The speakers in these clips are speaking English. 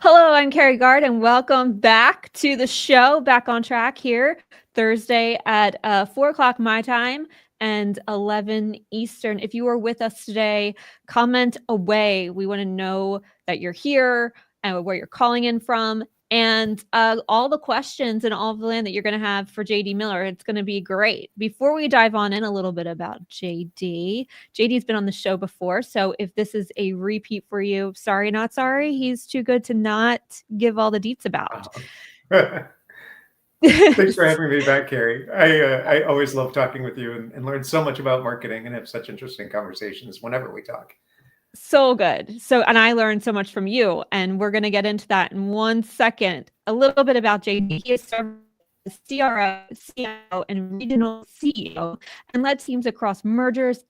Hello, I'm Carrie Gard, and welcome back to the show. Back on track here, Thursday at 4 o'clock my time and 11 Eastern. If you are with us today, comment away. We want to know that you're here and where you're calling in from, and all the questions and all the land that you're going to have for JD Miller. It's going to be great. Before we dive on in a little bit about JD's been on the show before, so if this is a repeat for you, sorry, not sorry. He's too good to not give all the deets about. Thanks for having me back, Carrie. I always love talking with you and learn so much about marketing and have such interesting conversations whenever we talk. So good. And I learned so much from you, and we're going to get into that in 1 second. A little bit about JD. He is served as CRO, CIO, and regional CEO, and led teams across mergers,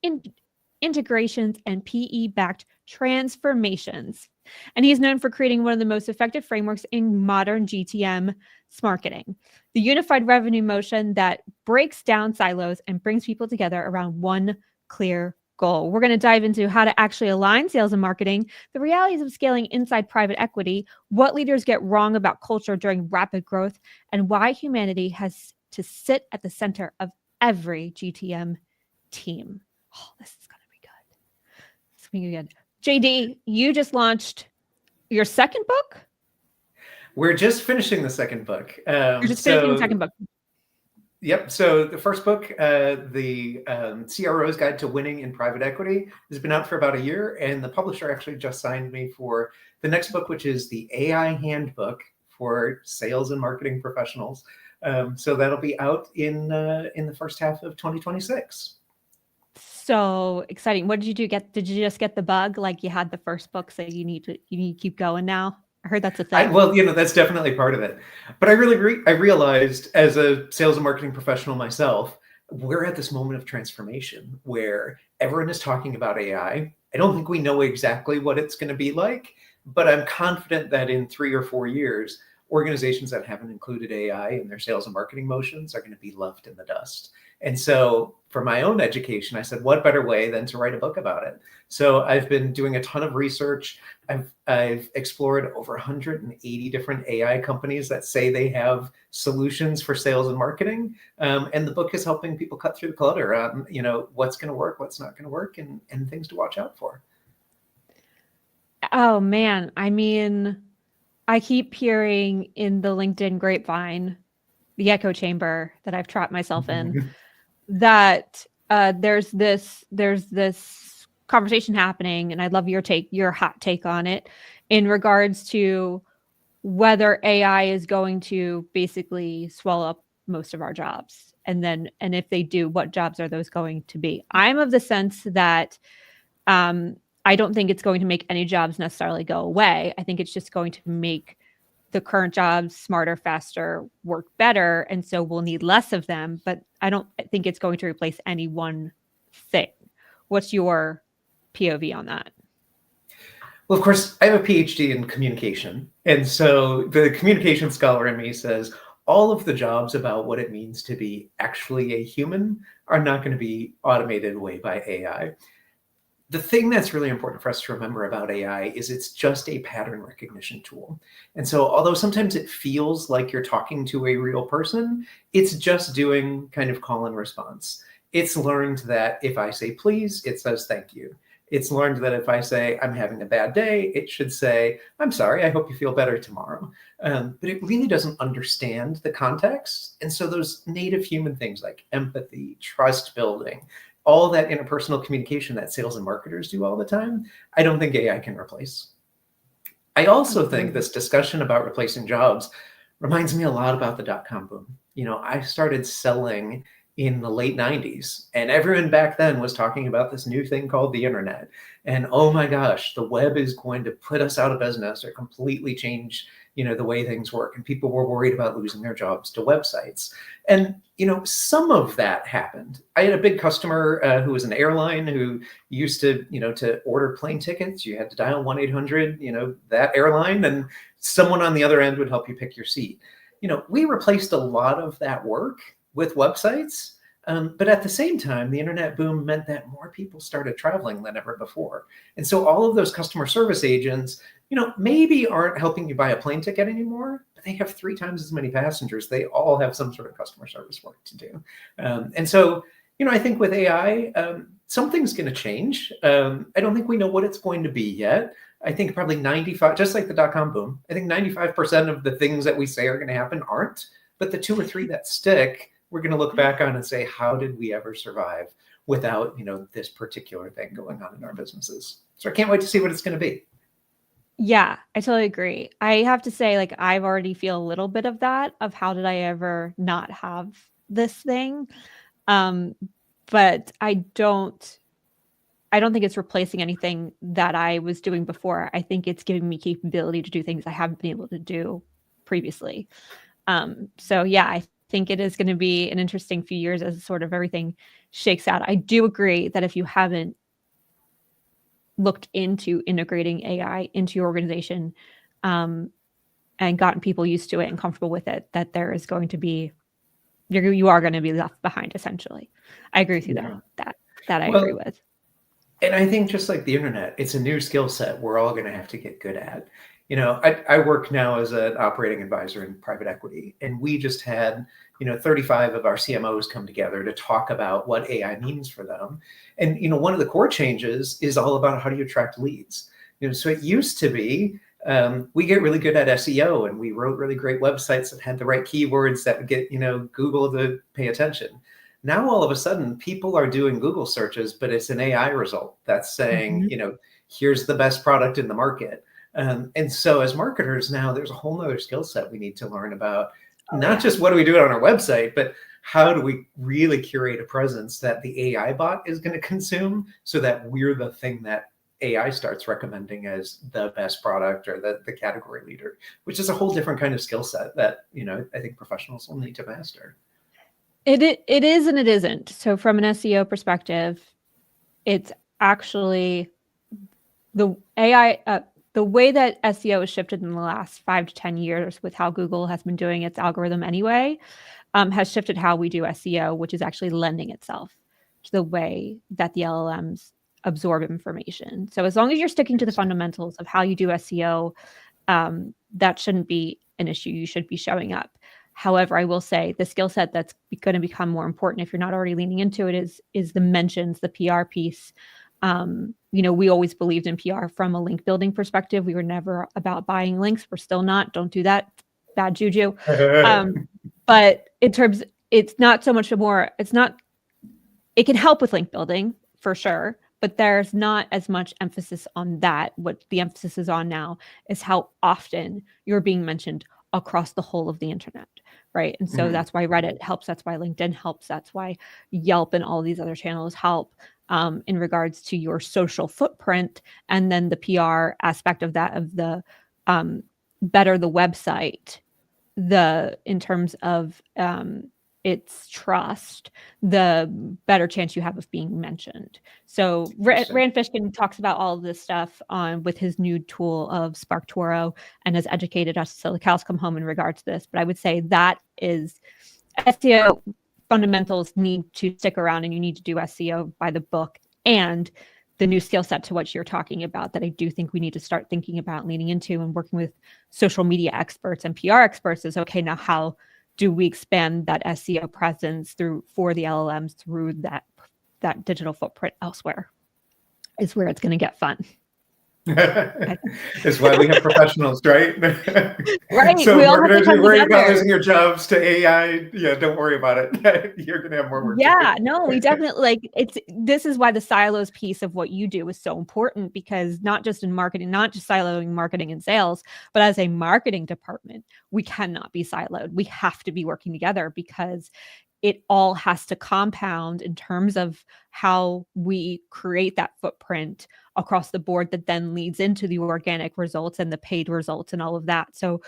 integrations, and PE-backed transformations. And he's known for creating one of the most effective frameworks in modern GTM SMarketing, the unified revenue motion that breaks down silos and brings people together around one clear goal. We're going to dive into how to actually align sales and marketing, the realities of scaling inside private equity, what leaders get wrong about culture during rapid growth, and why humanity has to sit at the center of every GTM team. Oh, this is going to be good. It's going to be good. JD, you just launched your second book? We're just finishing the second book. You're just finishing the second book. Yep. So the first book, the CRO's Guide to Winning in Private Equity, has been out for about a year, and the publisher actually just signed me for the next book, which is the AI Handbook for Sales and Marketing Professionals. So that'll be out in the first half of 2026. So exciting. What did you do? Did you just get the bug? Like you had the first book, so you need to keep going now? I heard that's a thing. Well, that's definitely part of it. But I really agree. I realized as a sales and marketing professional myself, we're at this moment of transformation where everyone is talking about AI. I don't think we know exactly what it's going to be like, but I'm confident that in 3 or 4 years, organizations that haven't included AI in their sales and marketing motions are going to be left in the dust. And so for my own education, I said, what better way than to write a book about it? So I've been doing a ton of research. I've explored over 180 different AI companies that say they have solutions for sales and marketing. And the book is helping people cut through the clutter on, what's going to work, what's not going to work, and things to watch out for. Oh, man. I mean, I keep hearing in the LinkedIn grapevine, the echo chamber that I've trapped myself in, that there's this conversation happening, and I'd love your hot take on it in regards to whether AI is going to basically swallow up most of our jobs. And if they do, what jobs are those going to be? I'm of the sense that I don't think it's going to make any jobs necessarily go away. I think it's just going to make the current jobs smarter, faster, work better. And so we'll need less of them, but I don't think it's going to replace any one thing. What's your POV on that? Well, of course, I have a PhD in communication. And so the communication scholar in me says all of the jobs about what it means to be actually a human are not going to be automated away by AI. The thing that's really important for us to remember about AI is it's just a pattern recognition tool. And so although sometimes it feels like you're talking to a real person, it's just doing kind of call and response. It's learned that if I say please, it says thank you. It's learned that if I say I'm having a bad day, it should say, I'm sorry, I hope you feel better tomorrow. But it really doesn't understand the context. And so those native human things like empathy, trust building, all that interpersonal communication that sales and marketers do all the time, I don't think AI can replace. I also think this discussion about replacing jobs reminds me a lot about the dot-com boom. I started selling in the late 90s, and everyone back then was talking about this new thing called the internet. And oh my gosh, the web is going to put us out of business or completely change the way things work. And people were worried about losing their jobs to websites. And some of that happened. I had a big customer who was an airline who used to, to order plane tickets, you had to dial 1-800, that airline, and someone on the other end would help you pick your seat. We replaced a lot of that work with websites, But at the same time, the internet boom meant that more people started traveling than ever before. And so all of those customer service agents, maybe aren't helping you buy a plane ticket anymore, but they have 3 times as many passengers. They all have some sort of customer service work to do. And so, I think with AI, something's going to change. I don't think we know what it's going to be yet. I think probably 95, just like the dot-com boom, I think 95% of the things that we say are going to happen aren't, but the 2 or 3 that stick, we're going to look back on and say, how did we ever survive without, this particular thing going on in our businesses? So I can't wait to see what it's going to be. Yeah, I totally agree. I have to say, like, I've already feel a little bit of that, of how did I ever not have this thing? But I don't think it's replacing anything that I was doing before. I think it's giving me capability to do things I haven't been able to do previously. So yeah, I think it is going to be an interesting few years as sort of everything shakes out. I do agree that if you haven't looked into integrating AI into your organization, and gotten people used to it and comfortable with it, that there is going to be, you are going to be left behind, essentially. I agree with you there. That I agree with. And I think just like the internet, it's a new skill set we're all going to have to get good at. I work now as an operating advisor in private equity, and we just had, 35 of our CMOs come together to talk about what AI means for them. And, one of the core changes is all about how do you attract leads. So it used to be, we get really good at SEO, and we wrote really great websites that had the right keywords that would get, Google to pay attention. Now, all of a sudden, people are doing Google searches, but it's an AI result that's saying, here's the best product in the market. And so as marketers now, there's a whole nother skill set we need to learn about, not just what do we do on our website, but how do we really curate a presence that the AI bot is going to consume so that we're the thing that AI starts recommending as the best product or the category leader, which is a whole different kind of skill set that, I think professionals will need to master. It is and it isn't. So from an SEO perspective, it's actually the AI, the way that SEO has shifted in the last 5 to 10 years with how Google has been doing its algorithm anyway, has shifted how we do SEO, which is actually lending itself to the way that the LLMs absorb information. So as long as you're sticking to the fundamentals of how you do SEO, that shouldn't be an issue. You should be showing up. However, I will say the skill set that's going to become more important if you're not already leaning into it is the mentions, the PR piece. We always believed in PR from a link building perspective. We were never about buying links. We're still not. Don't do that. Bad juju. But in terms, it's not so much more, it can help with link building for sure, but there's not as much emphasis on that. What the emphasis is on now is how often you're being mentioned across the whole of the internet, right? And so that's why Reddit helps. That's why LinkedIn helps. That's why Yelp and all these other channels help in regards to your social footprint. And then the PR aspect of that, of the better the website, in terms of its trust, the better chance you have of being mentioned. So Rand Fishkin talks about all of this stuff with his new tool of SparkToro, and has educated us till the cows come home in regard to this. But I would say that is SEO fundamentals need to stick around, and you need to do SEO by the book. And the new skill set to what you're talking about that I do think we need to start thinking about leaning into and working with social media experts and PR experts is, okay, now how do we expand that SEO presence for the LLMs through that digital footprint elsewhere is where it's going to get fun. It's why we have professionals, right? Right. So we all have to come worried together. about losing your jobs to AI. Yeah, don't worry about it. You're going to have more work. Yeah, no, we definitely this is why the silos piece of what you do is so important, because not just in marketing, not just siloing marketing and sales, but as a marketing department, we cannot be siloed. We have to be working together, because it all has to compound in terms of how we create that footprint across the board that then leads into the organic results and the paid results and all of that. So,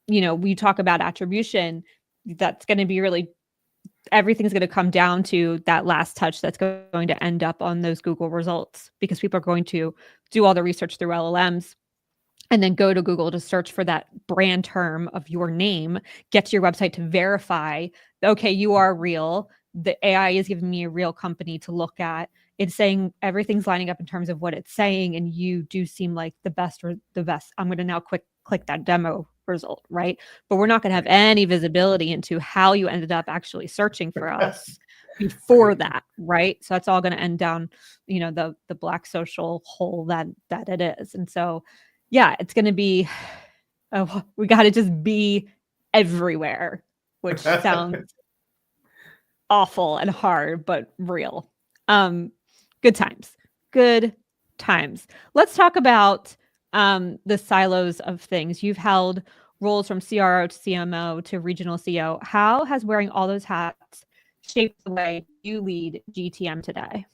we talk about attribution. That's going to be really, everything's going to come down to that last touch that's going to end up on those Google results, because people are going to do all the research through LLMs and then go to Google to search for that brand term of your name, get to your website to verify, okay, you are real. the AI is giving me a real company to look at. It's saying everything's lining up in terms of what it's saying, and you do seem like the best or the best. I'm going to now click that demo result, right? But we're not going to have any visibility into how you ended up actually searching for us before that, right? So that's all going to end down, the black social hole that it is. And so, yeah, it's going to be, we got to just be everywhere, which sounds awful and hard, but real. Good times. Let's talk about the silos of things. You've held roles from CRO to CMO to regional CEO. How has wearing all those hats shaped the way you lead GTM today?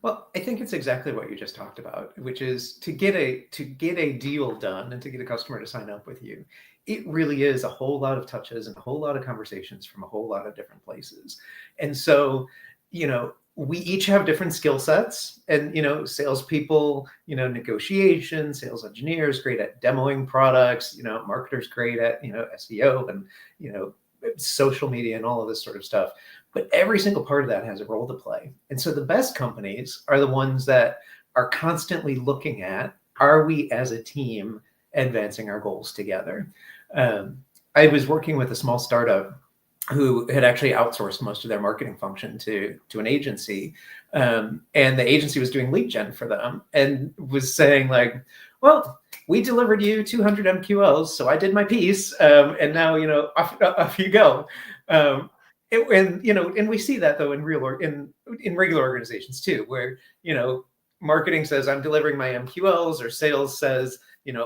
Well, I think it's exactly what you just talked about, which is to get a deal done and to get a customer to sign up with you. It really is a whole lot of touches and a whole lot of conversations from a whole lot of different places. And so, we each have different skill sets, and, salespeople, negotiation, sales engineers, great at demoing products, marketers great at, SEO and, social media and all of this sort of stuff. But every single part of that has a role to play. And so the best companies are the ones that are constantly looking at, are we as a team advancing our goals together? I was working with a small startup who had actually outsourced most of their marketing function to an agency. And the agency was doing lead gen for them and was saying like, well, we delivered you 200 MQLs, so I did my piece, and now, off you go. And we see that though in regular organizations too, where, marketing says I'm delivering my MQLs, or sales says,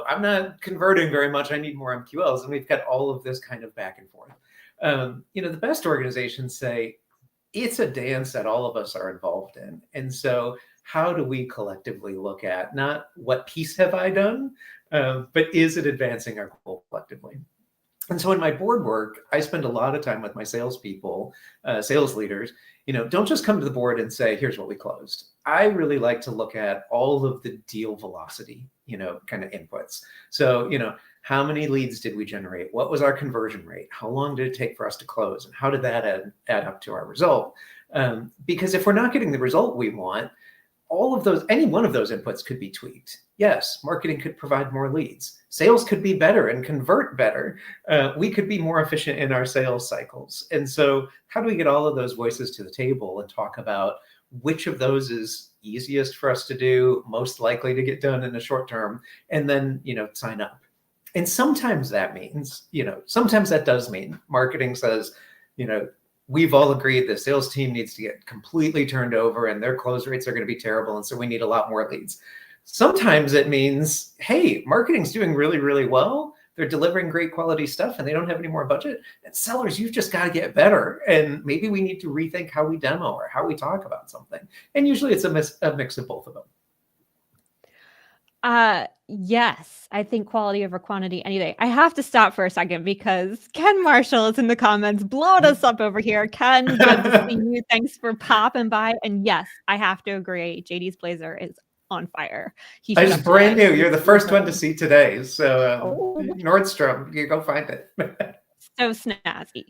I'm not converting very much, I need more MQLs. And we've got all of this kind of back and forth. The best organizations say it's a dance that all of us are involved in. And so how do we collectively look at not what piece have I done, but is it advancing our goal collectively? And so in my board work, I spend a lot of time with my salespeople, sales leaders. Don't just come to the board and say, here's what we closed. I really like to look at all of the deal velocity, kind of inputs. So, how many leads did we generate? What was our conversion rate? How long did it take for us to close? And how did that add up to our result? Because if we're not getting the result we want, any one of those inputs could be tweaked. Yes, marketing could provide more leads. Sales could be better and convert better. We could be more efficient in our sales cycles. And so how do we get all of those voices to the table and talk about which of those is easiest for us to do, most likely to get done in the short term, and then, sign up. And sometimes that means, sometimes that does mean marketing says, we've all agreed the sales team needs to get completely turned over and their close rates are going to be terrible. And so we need a lot more leads. Sometimes it means, hey, marketing's doing really, really well. They're delivering great quality stuff and they don't have any more budget. And sellers, you've just got to get better. And maybe we need to rethink how we demo or how we talk about something. And usually it's a mix of both of them. Yes, I think quality over quantity any day. I have to stop for a second because Ken Marshall is in the comments blowing us up over here. Ken, good to see you. Thanks for popping by. And yes, I have to agree. JD's blazer is on fire. It's brand new. You're the first one to see today. So Nordstrom, you go find it. So snazzy.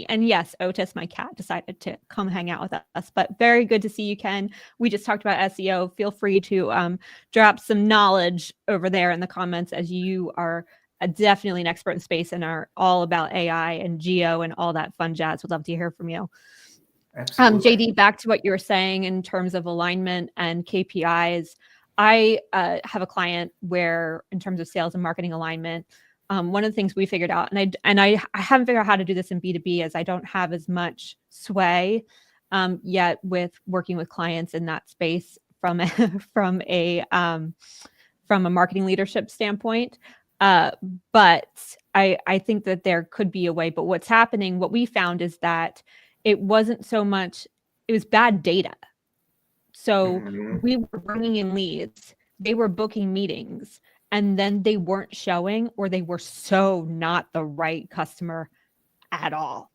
And yes, Otis, my cat, decided to come hang out with us, but very good to see you, Ken. We just talked about SEO. Feel free to drop some knowledge over there in the comments, as you are definitely an expert in space and are all about AI and geo and all that fun jazz. Would love to hear from you. Absolutely. JD, back to what you were saying in terms of alignment and KPIs. I have a client where, in terms of sales and marketing alignment, one of the things we figured out, and I haven't figured out how to do this in B2B, as I don't have as much sway yet with working with clients in that space from a marketing leadership standpoint. But I think that there could be a way. But what's happening, what we found is that it wasn't so much, it was bad data. So we were bringing in leads, they were booking meetings, and then they weren't showing, or they were so not the right customer at all.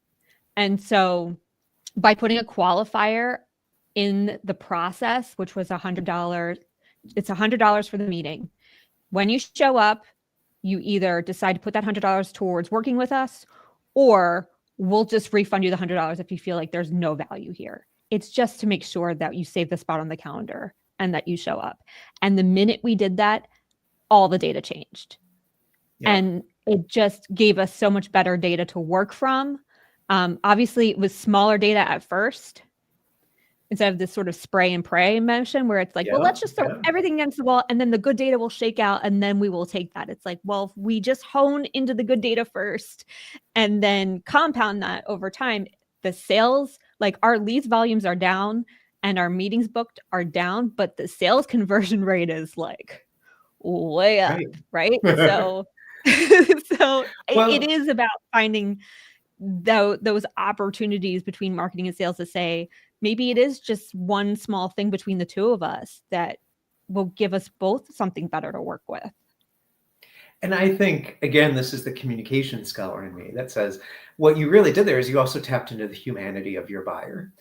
And so by putting a qualifier in the process, which was $100, it's $100 for the meeting. When you show up, you either decide to put that $100 towards working with us, or we'll just refund you the $100 if you feel like there's no value here. It's just to make sure that you save the spot on the calendar and that you show up. And the minute we did that, all the data changed. Yeah. And it just gave us so much better data to work from. Obviously, it was smaller data at first, instead of this sort of spray and pray motion where it's like, well, let's just throw everything against the wall and then the good data will shake out and then we will take that. It's like, well, if we just hone into the good data first and then compound that over time, the sales, like our leads volumes are down and our meetings booked are down, but the sales conversion rate is like way up, right? So, it is about finding those opportunities between marketing and sales to say, maybe it is just one small thing between the two of us that will give us both something better to work with. And I think, again, this is the communication scholar in me that says what you really did there is you also tapped into the humanity of your buyer.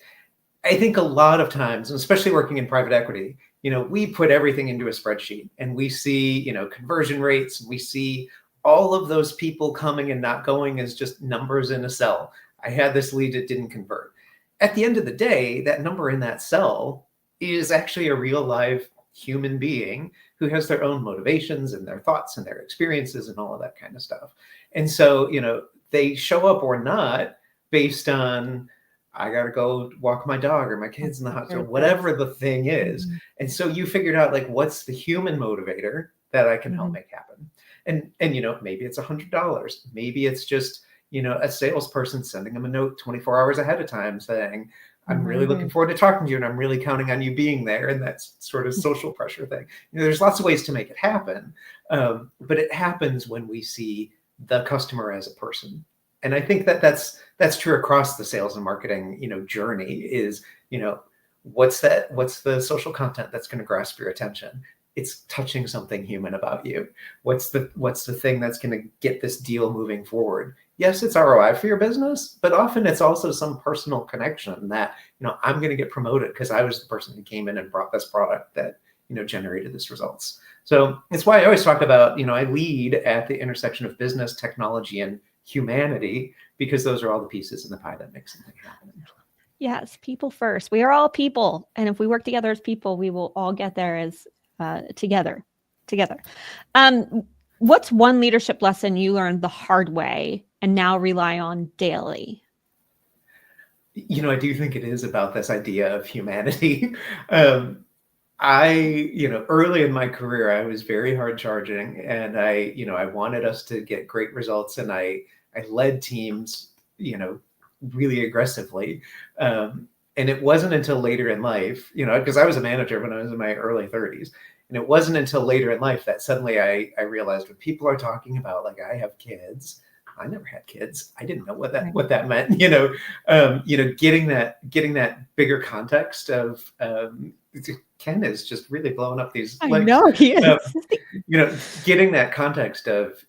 I think a lot of times, especially working in private equity, we put everything into a spreadsheet and we see, conversion rates, and we see all of those people coming and not going as just numbers in a cell. I had this lead that didn't convert. At the end of the day, that number in that cell is actually a real live human being who has their own motivations and their thoughts and their experiences and all of that kind of stuff. And so, they show up or not based on, I got to go walk my dog or my kids in the house or whatever the thing is. And so you figured out like, what's the human motivator that I can help make happen? And maybe it's $100. Maybe it's just, a salesperson sending them a note 24 hours ahead of time saying, I'm really looking forward to talking to you and I'm really counting on you being there. And that's sort of social pressure thing. There's lots of ways to make it happen. But it happens when we see the customer as a person. And I think that's true across the sales and marketing, journey is, what's the social content that's going to grasp your attention? It's touching something human about you. What's the thing that's going to get this deal moving forward? Yes, it's ROI for your business, but often it's also some personal connection that, I'm going to get promoted because I was the person who came in and brought this product that, generated this results. So it's why I always talk about, I lead at the intersection of business, technology, and humanity, because those are all the pieces in the pie that make something happen. Yes, people first. We are all people. And if we work together as people, we will all get there as together. What's one leadership lesson you learned the hard way and now rely on daily? I do think it is about this idea of humanity. Early in my career, I was very hard charging and I wanted us to get great results and I led teams, really aggressively. And it wasn't until later in life, because I was a manager when I was in my early 30s. And it wasn't until later in life that suddenly I realized when people are talking about, like, I have kids, I never had kids. I didn't know what that meant, getting that bigger context of, Ken is just really blowing up these. I know he is. Getting that context of,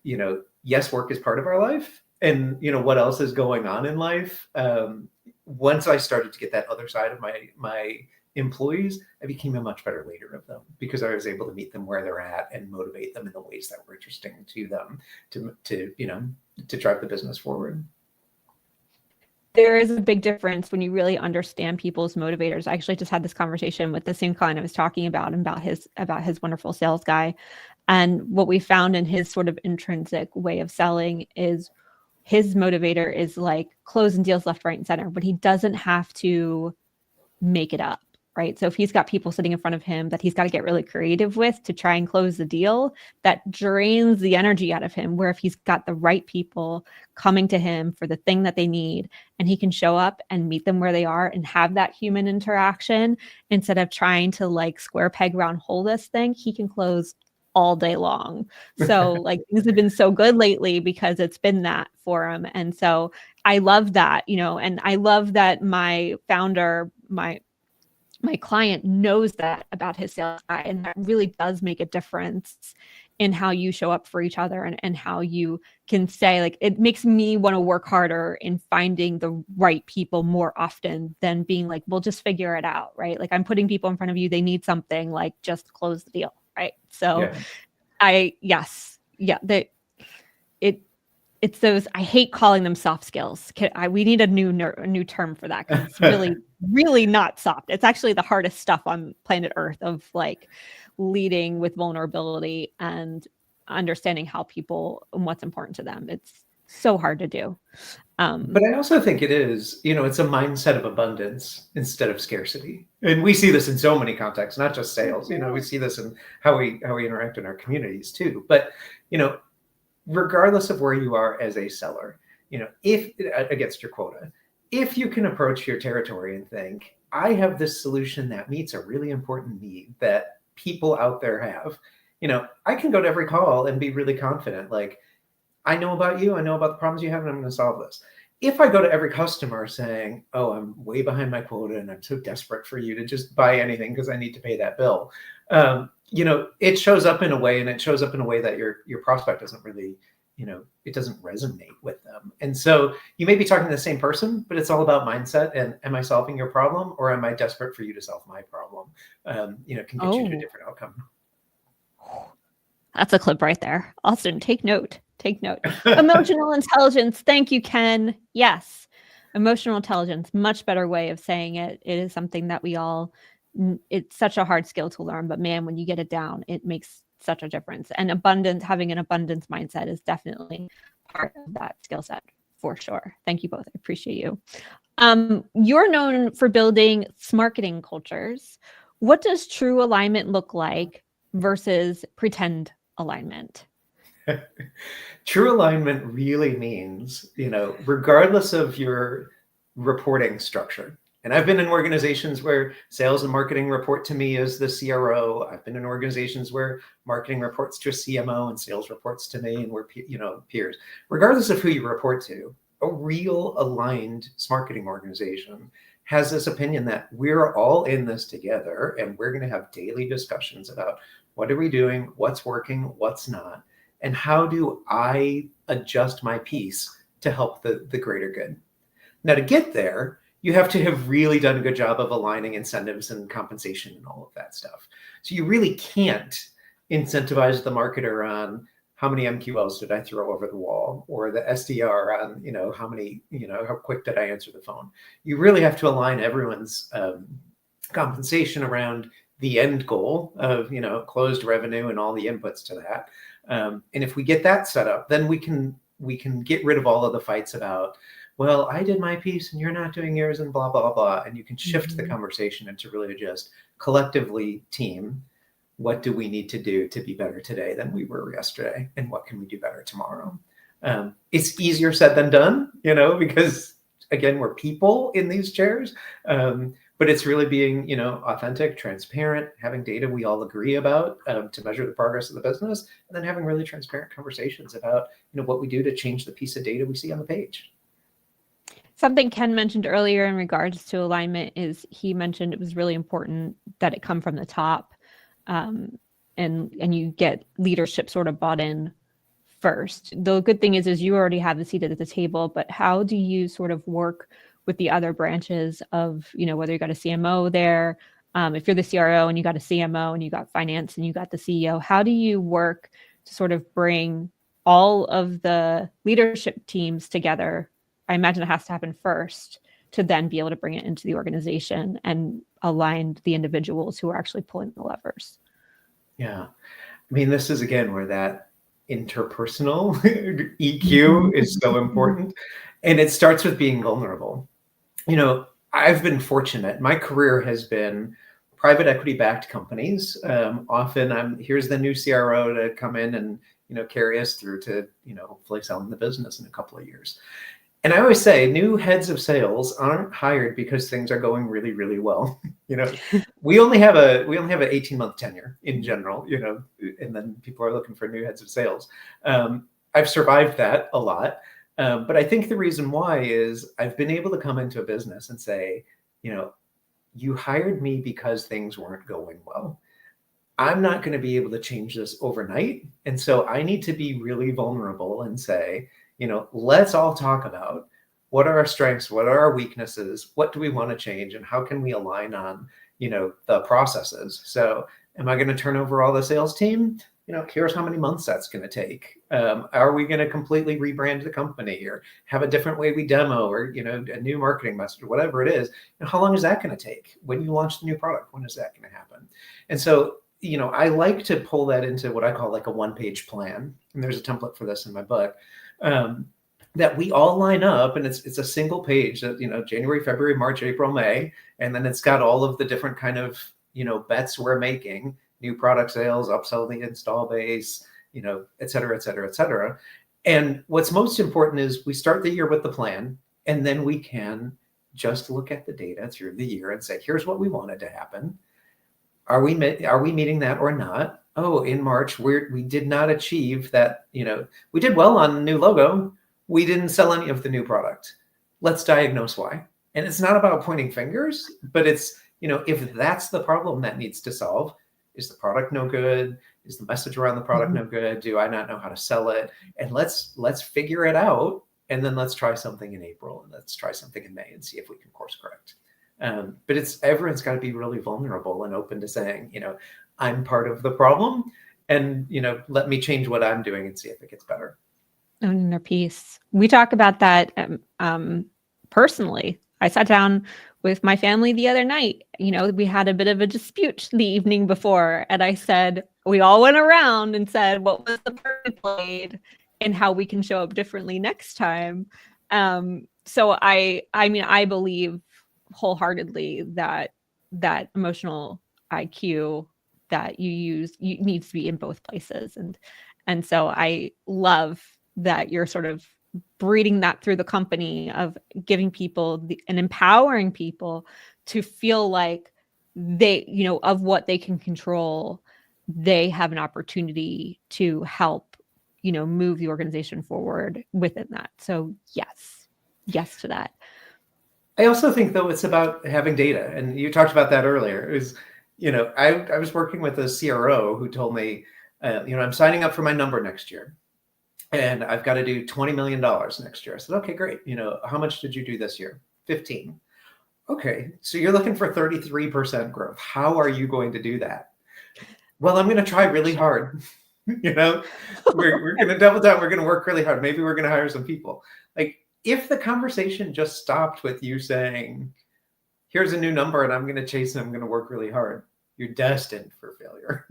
yes, work is part of our life and, what else is going on in life. Once I started to get that other side of my employees, I became a much better leader of them because I was able to meet them where they're at and motivate them in the ways that were interesting to them to drive the business forward. There is a big difference when you really understand people's motivators. I actually just had this conversation with the same client I was talking about his wonderful sales guy. And what we found in his sort of intrinsic way of selling is his motivator is like closing deals left, right, and center, but he doesn't have to make it up. Right. So if he's got people sitting in front of him that he's got to get really creative with to try and close the deal, that drains the energy out of him. Where if he's got the right people coming to him for the thing that they need and he can show up and meet them where they are and have that human interaction instead of trying to like square peg round hole this thing, he can close all day long. So like things have been so good lately because it's been that for him. And so I love that, and I love that my founder, my client knows that about his sales guy, and that really does make a difference in how you show up for each other and how you can say, like, it makes me want to work harder in finding the right people more often than being like, we'll just figure it out, right? Like I'm putting people in front of you, they need something, like just close the deal, right? So it's those, I hate calling them soft skills. We need a new term for that, because it's really, really not soft. It's actually the hardest stuff on planet Earth, of like leading with vulnerability and understanding how people and what's important to them. It's so hard to do. But I also think it is, it's a mindset of abundance instead of scarcity. And we see this in so many contexts, not just sales. We see this in how we interact in our communities too. But, regardless of where you are as a seller, if against your quota, if you can approach your territory and think, I have this solution that meets a really important need that people out there have, I can go to every call and be really confident. Like, I know about you, I know about the problems you have, and I'm going to solve this. If I go to every customer saying, oh, I'm way behind my quota and I'm so desperate for you to just buy anything because I need to pay that bill, it shows up in a way, and it shows up in a way that your prospect doesn't really, it doesn't resonate with them. And so you may be talking to the same person, but it's all about mindset. And am I solving your problem, or am I desperate for you to solve my problem? Can get you to a different outcome. That's a clip right there. Austin, take note. Take note. Emotional intelligence. Thank you, Ken. Yes. Emotional intelligence, much better way of saying it. It is something that it's such a hard skill to learn, but man, when you get it down, it makes such a difference. And having an abundance mindset is definitely part of that skill set, for sure. Thank you both. I appreciate you. You're known for building SMarketing cultures. What does true alignment look like versus pretend alignment? True alignment really means, regardless of your reporting structure. And I've been in organizations where sales and marketing report to me as the CRO. I've been in organizations where marketing reports to a CMO and sales reports to me, and we're, peers. Regardless of who you report to, a real aligned SMarketing organization has this opinion that we're all in this together, and we're going to have daily discussions about what are we doing, what's working, what's not, and how do I adjust my piece to help the greater good. Now, to get there, you have to have really done a good job of aligning incentives and compensation and all of that stuff. So you really can't incentivize the marketer on how many MQLs did I throw over the wall, or the SDR on, how quick did I answer the phone. You really have to align everyone's compensation around the end goal of, closed revenue and all the inputs to that. And if we get that set up, then we can get rid of all of the fights about, well, I did my piece and you're not doing yours and blah, blah, blah. And you can shift the conversation into really just collectively team, what do we need to do to be better today than we were yesterday? And what can we do better tomorrow? It's easier said than done, because again, we're people in these chairs. But it's really being, authentic, transparent, having data we all agree about to measure the progress of the business, and then having really transparent conversations about, what we do to change the piece of data we see on the page. Something Ken mentioned earlier in regards to alignment is he mentioned it was really important that it come from the top, and you get leadership sort of bought in first. The good thing is you already have the seat at the table, but how do you sort of work with the other branches of, whether you got a CMO there, if you're the CRO and you got a CMO and you got finance and you got the CEO, how do you work to sort of bring all of the leadership teams together? I imagine it has to happen first to then be able to bring it into the organization and align the individuals who are actually pulling the levers. Yeah. I mean, this is again where that interpersonal EQ is so important. And it starts with being vulnerable. I've been fortunate. My career has been private equity backed companies. Often here's the new CRO to come in and, carry us through to, hopefully selling the business in a couple of years. And I always say new heads of sales aren't hired because things are going really, really well. We only have an 18-month tenure in general, and then people are looking for new heads of sales. I've survived that a lot. But I think the reason why is I've been able to come into a business and say, you hired me because things weren't going well. I'm not going to be able to change this overnight. And so I need to be really vulnerable and say, let's all talk about what are our strengths, what are our weaknesses, what do we want to change, and how can we align on, the processes. So am I going to turn over all the sales team? here's how many months that's going to take. Are we going to completely rebrand the company or have a different way we demo or, a new marketing message or whatever it is? How long is that going to take? When you launch the new product, when is that going to happen? And so, I like to pull that into what I call like a one-page plan. And there's a template for this in my book. That we all line up, and it's a single page that, January, February, March, April, May, and then it's got all of the different kind of, bets we're making, new product sales, upsell the install base, et cetera, et cetera, et cetera. And what's most important is we start the year with the plan, and then we can just look at the data through the year and say, here's what we wanted to happen. Are we meeting that or not? Oh, in March, we did not achieve that, we did well on new logo. We didn't sell any of the new product. Let's diagnose why. And it's not about pointing fingers, but it's, if that's the problem that needs to solve, is the product no good? Is the message around the product no good? Do I not know how to sell it? And let's figure it out. And then let's try something in April and let's try something in May and see if we can course correct. But everyone's got to be really vulnerable and open to saying, I'm part of the problem, and, let me change what I'm doing and see if it gets better. Owning their piece. We talk about that personally. I sat down with my family the other night. We had a bit of a dispute the evening before, and I said, we all went around and said, what was the part we played and how we can show up differently next time. So I believe wholeheartedly that emotional IQ that you use needs to be in both places. And so I love that you're sort of breeding that through the company of giving people and empowering people to feel like they, of what they can control, they have an opportunity to help, move the organization forward within that. So yes to that. I also think, though, it's about having data. And you talked about that earlier. It was, I was working with a CRO who told me, I'm signing up for my number next year. And I've got to do $20 million next year. I said, okay, great. How much did you do this year? 15. Okay. So you're looking for 33% growth. How are you going to do that? Well, I'm going to try really hard. We're going to double down. We're going to work really hard. Maybe we're going to hire some people. Like, if the conversation just stopped with you saying, here's a new number and I'm going to chase it, I'm going to work really hard, you're destined for failure.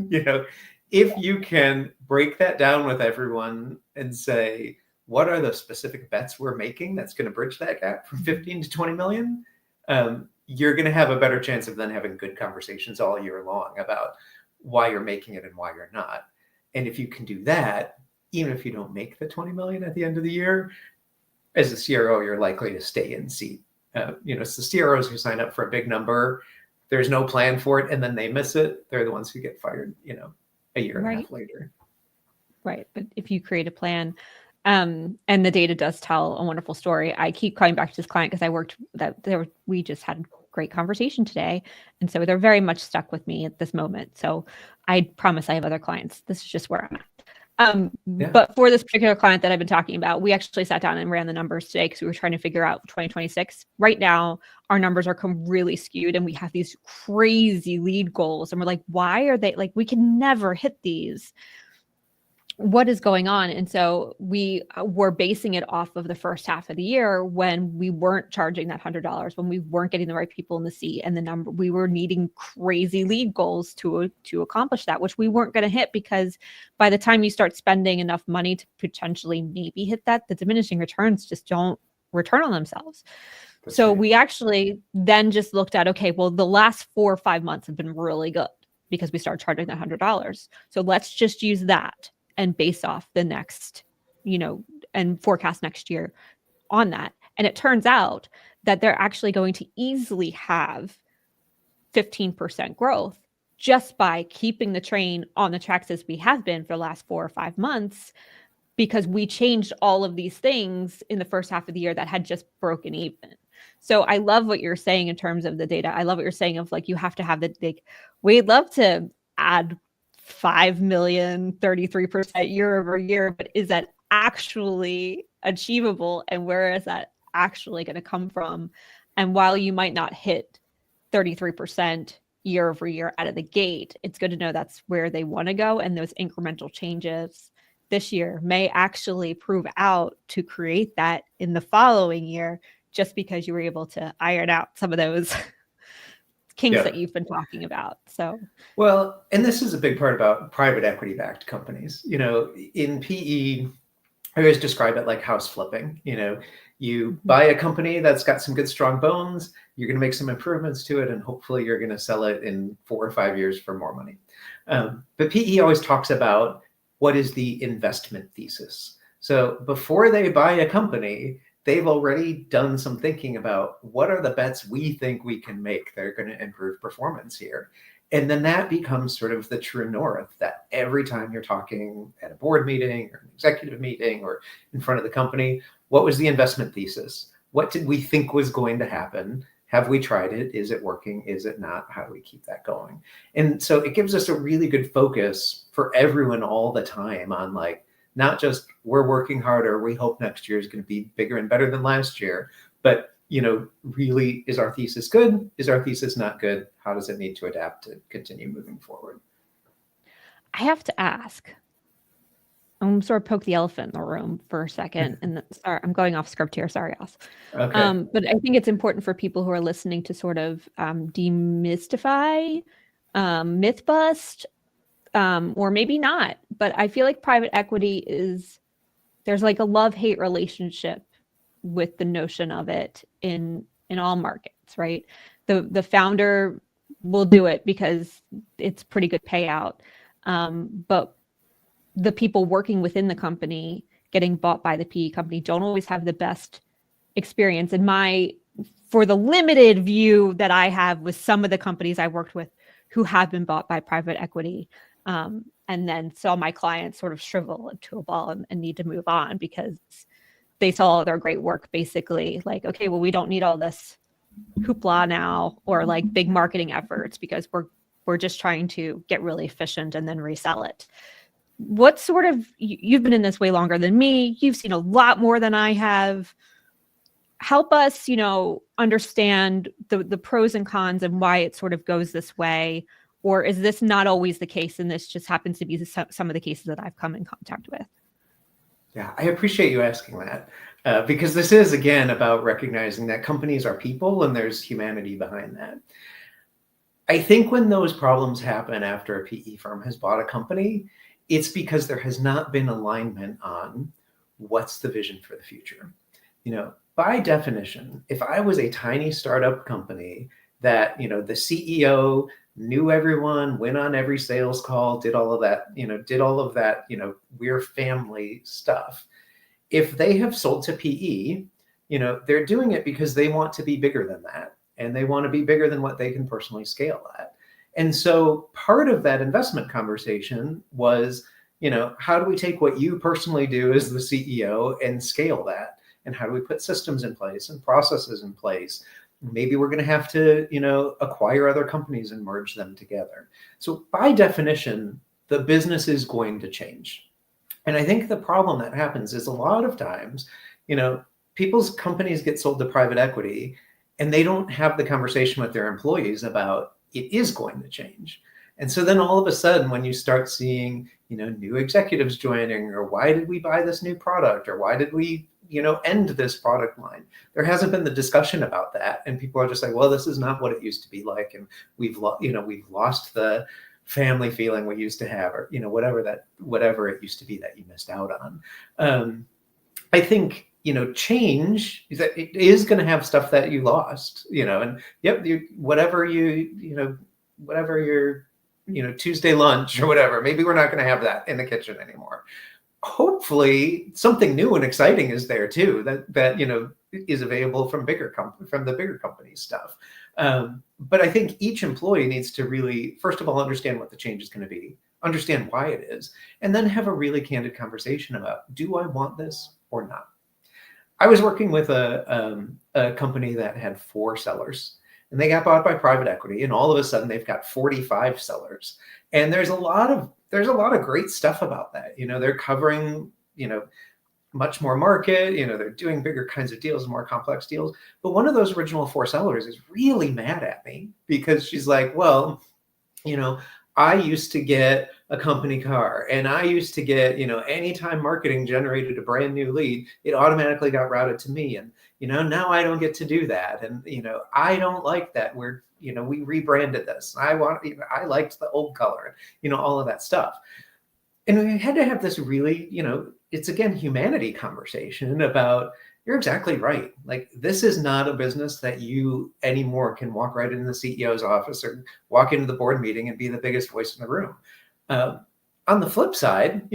If you can break that down with everyone and say, what are the specific bets we're making that's going to bridge that gap from 15 to 20 million? You're going to have a better chance of then having good conversations all year long about why you're making it and why you're not. And if you can do that, even if you don't make the 20 million at the end of the year, as a CRO, you're likely to stay in seat. It's the CROs who sign up for a big number. There's no plan for it, and then they miss it. They're the ones who get fired, a year and a half later. Right. But if you create a plan, and the data does tell a wonderful story. I keep coming back to this client because we just had a great conversation today. And so they're very much stuck with me at this moment. So I promise I have other clients. This is just where I'm at. But for this particular client that I've been talking about, we actually sat down and ran the numbers today because we were trying to figure out 2026. Right now, our numbers are really skewed and we have these crazy lead goals. And we're like, why are they we can never hit these? What is going on? And so we were basing it off of the first half of the year when we weren't charging that $100, when we weren't getting the right people in the seat, and the number we were needing crazy lead goals to accomplish that, which we weren't going to hit because by the time you start spending enough money to potentially maybe hit that, the diminishing returns just don't return on themselves. That's so right. We actually then just looked at, okay, well, the last 4 or 5 months have been really good because we started charging that $100. So let's just use that and base off the next, and forecast next year on that. And it turns out that they're actually going to easily have 15% growth just by keeping the train on the tracks as we have been for the last 4 or 5 months, because we changed all of these things in the first half of the year that had just broken even. So I love what you're saying in terms of the data. I love what you're saying of you have to have we'd love to add 5 million, 33% year over year, but is that actually achievable? And where is that actually going to come from? And while you might not hit 33% year over year out of the gate, it's good to know that's where they want to go. And those incremental changes this year may actually prove out to create that in the following year, just because you were able to iron out some of those kinks that you've been talking about. So, well, and this is a big part about private equity backed companies. In PE, I always describe it like house flipping. You buy a company that's got some good, strong bones, you're going to make some improvements to it, and hopefully you're going to sell it in 4 or 5 years for more money. But PE always talks about what is the investment thesis. So before they buy a company, they've already done some thinking about what are the bets we think we can make that are going to improve performance here. And then that becomes sort of the true north, that every time you're talking at a board meeting or an executive meeting or in front of the company, what was the investment thesis? What did we think was going to happen? Have we tried it? Is it working? Is it not? How do we keep that going? And so it gives us a really good focus for everyone all the time on like, not just we're working harder, we hope next year is going to be bigger and better than last year, but really, is our thesis good? Is our thesis not good? How does it need to adapt to continue moving forward? I have to ask. I'm sort of poke the elephant in the room for a second, and sorry, I'm going off script here. Sorry, Ross. Okay. But I think it's important for people who are listening to sort of demystify, myth bust, or maybe not. But I feel like private equity there's like a love-hate relationship with the notion of it in all markets, right? The founder will do it because it's pretty good payout, but the people working within the company getting bought by the PE company don't always have the best experience. For the limited view that I have with some of the companies I worked with who have been bought by private equity, and then saw my clients sort of shrivel into a ball and need to move on because they saw their great work basically like, okay, well, we don't need all this hoopla now or like big marketing efforts because we're just trying to get really efficient and then resell it. What sort of, you've been in this way longer than me, you've seen a lot more than I have. Help us, understand the pros and cons and why it sort of goes this way. Or is this not always the case and this just happens to be some of the cases that I've come in contact with? Yeah, I appreciate you asking that because this is, again, about recognizing that companies are people and there's humanity behind that. I think when those problems happen after a PE firm has bought a company, it's because there has not been alignment on what's the vision for the future. By definition, if I was a tiny startup company that, the CEO knew everyone, went on every sales call, did all of that, we're family stuff. If they have sold to PE, they're doing it because they want to be bigger than that. And they want to be bigger than what they can personally scale at. And so part of that investment conversation was, how do we take what you personally do as the CEO and scale that? And how do we put systems in place and processes in place? Maybe we're going to have to, acquire other companies and merge them together. So by definition, the business is going to change. And I think the problem that happens is a lot of times, people's companies get sold to private equity and they don't have the conversation with their employees about it is going to change. And so then all of a sudden, when you start seeing, new executives joining, or why did we buy this new product, or why did we, end this product line? There hasn't been the discussion about that. And people are just like, well, this is not what it used to be like. And we've lost the family feeling we used to have, or, whatever it used to be that you missed out on. I think, change is that it is going to have stuff that you lost, and yep, whatever your, Tuesday lunch or whatever, maybe we're not going to have that in the kitchen anymore. Hopefully something new and exciting is there too, that is available from the bigger company stuff. But I think each employee needs to really, first of all, understand what the change is going to be, understand why it is, and then have a really candid conversation about, do I want this or not? I was working with a company that had 4 sellers, and they got bought by private equity, and all of a sudden they've got 45 sellers. And there's a lot of great stuff about that. They're covering, much more market, they're doing bigger kinds of deals, more complex deals. But one of those original 4 sellers is really mad at me because she's like, well, I used to get a company car, and I used to get, anytime marketing generated a brand new lead, it automatically got routed to me. And, now I don't get to do that. And, I don't like that. We rebranded this. I liked the old color, all of that stuff. And we had to have this really, it's again, humanity conversation about, you're exactly right. Like, this is not a business that you anymore can walk right into the CEO's office or walk into the board meeting and be the biggest voice in the room. On the flip side,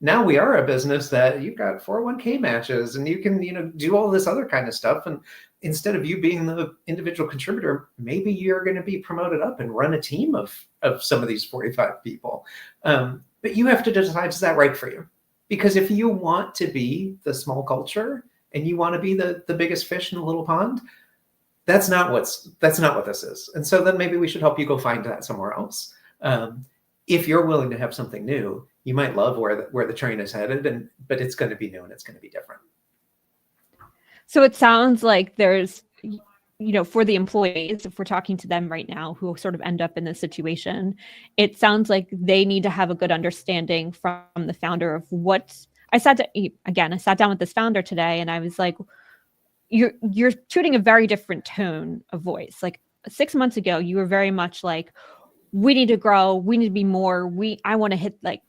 now we are a business that you've got 401k matches and you can, do all this other kind of stuff. And instead of you being the individual contributor, maybe you're going to be promoted up and run a team of some of these 45 people. But you have to decide, is that right for you? Because if you want to be the small culture and you want to be the biggest fish in the little pond, that's not what this is. And so then maybe we should help you go find that somewhere else. If you're willing to have something new, you might love where the train is headed, but it's going to be new and it's going to be different. So it sounds like there's, for the employees, if we're talking to them right now who sort of end up in this situation, it sounds like they need to have a good understanding from the founder of what I sat down with this founder today and I was like, you're shooting a very different tone of voice. Like 6 months ago, you were very much like, we need to grow, we need to be more, I want to hit like,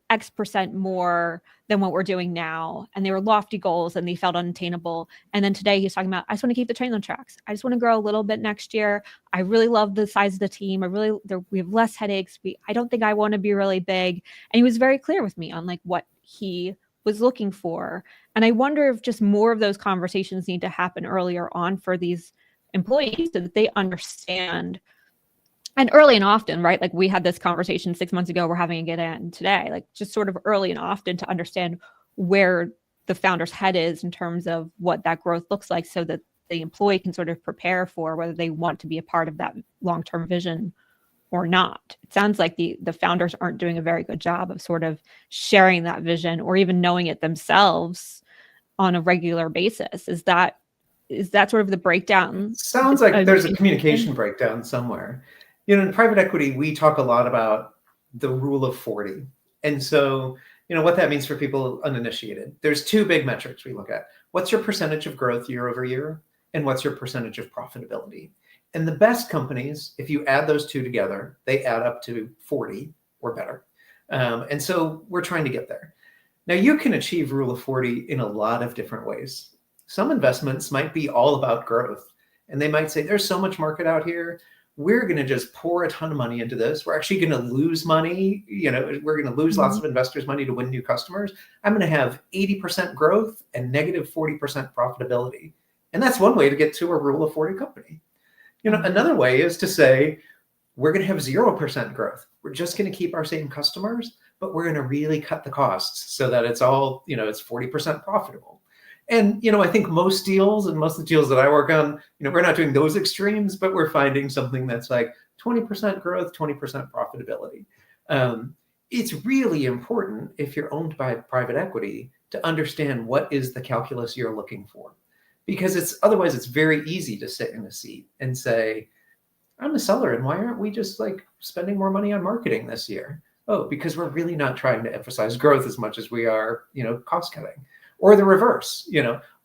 X% more than what we're doing now. And they were lofty goals and they felt unattainable. And then today he's talking about, I just want to keep the train on tracks. I just want to grow a little bit next year. I really love the size of the team. We have less headaches. I don't think I want to be really big. And he was very clear with me on like what he was looking for. And I wonder if just more of those conversations need to happen earlier on for these employees so that they understand. And early and often, right? Like we had this conversation 6 months ago, we're having it again today, like just sort of early and often to understand where the founder's head is in terms of what that growth looks like so that the employee can sort of prepare for whether they want to be a part of that long-term vision or not. It sounds like the founders aren't doing a very good job of sort of sharing that vision or even knowing it themselves on a regular basis. Is that sort of the breakdown? Sounds like there's a communication breakdown somewhere. In private equity, we talk a lot about the rule of 40. And so, what that means for people uninitiated. There's 2 big metrics we look at. What's your percentage of growth year over year? And what's your percentage of profitability? And the best companies, if you add those 2 together, they add up to 40 or better. And so we're trying to get there. Now, you can achieve rule of 40 in a lot of different ways. Some investments might be all about growth. And they might say, there's so much market out here. We're going to just pour a ton of money into this. We're actually going to lose money. We're going to lose lots of investors' money to win new customers. I'm going to have 80% growth and negative 40% profitability. And that's one way to get to a rule of 40 company. Another way is to say, we're going to have 0% growth. We're just going to keep our same customers, but we're going to really cut the costs so that it's all, it's 40% profitable. And, I think most deals and most of the deals that I work on, we're not doing those extremes, but we're finding something that's like 20% growth, 20% profitability. It's really important if you're owned by private equity to understand what is the calculus you're looking for, because otherwise it's very easy to sit in a seat and say, I'm a seller and why aren't we just like spending more money on marketing this year? Oh, because we're really not trying to emphasize growth as much as we are, cost cutting. Or the reverse,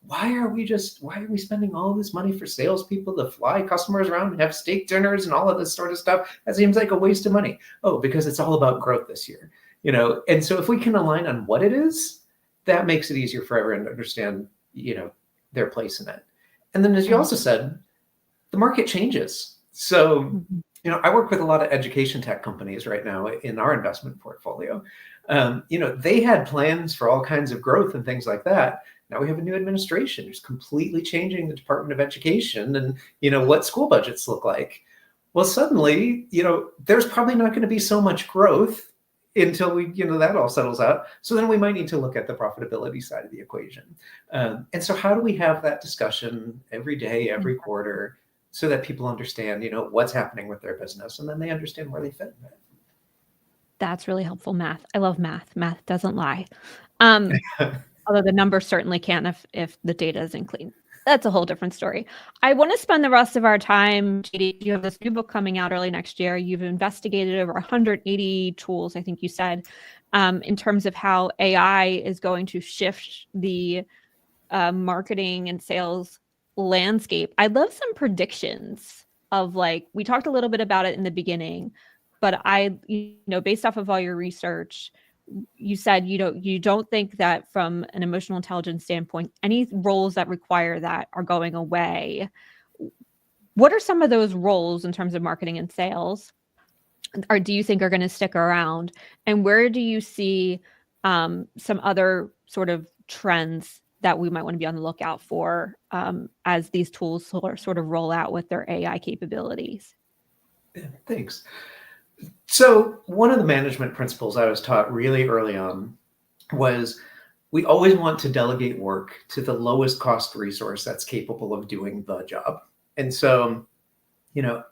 why are we spending all this money for salespeople to fly customers around and have steak dinners and all of this sort of stuff? That seems like a waste of money. Oh, because it's all about growth this year, And so if we can align on what it is, that makes it easier for everyone to understand, their place in it. And then, as you also said, the market changes. So, I work with a lot of education tech companies right now in our investment portfolio. They had plans for all kinds of growth and things like that. Now we have a new administration who's completely changing the Department of Education and, what school budgets look like. Well, suddenly, there's probably not going to be so much growth until that all settles out. So then we might need to look at the profitability side of the equation. And so how do we have that discussion every day, every quarter, so that people understand, what's happening with their business, and then they understand where they fit in it. That's really helpful math. I love math. Math doesn't lie. Although the numbers certainly can if the data isn't clean. That's a whole different story. I want to spend the rest of our time, JD, you have this new book coming out early next year. You've investigated over 180 tools, I think you said, in terms of how AI is going to shift the marketing and sales landscape. I'd love some predictions of, like, we talked a little bit about it in the beginning, but based off of all your research, you said you don't think that from an emotional intelligence standpoint, any roles that require that are going away. What are some of those roles in terms of marketing and sales, or do you think are going to stick around? And where do you see some other sort of trends that we might want to be on the lookout for as these tools sort of roll out with their AI capabilities? Yeah, thanks. So one of the management principles I was taught really early on was we always want to delegate work to the lowest cost resource that's capable of doing the job. And so,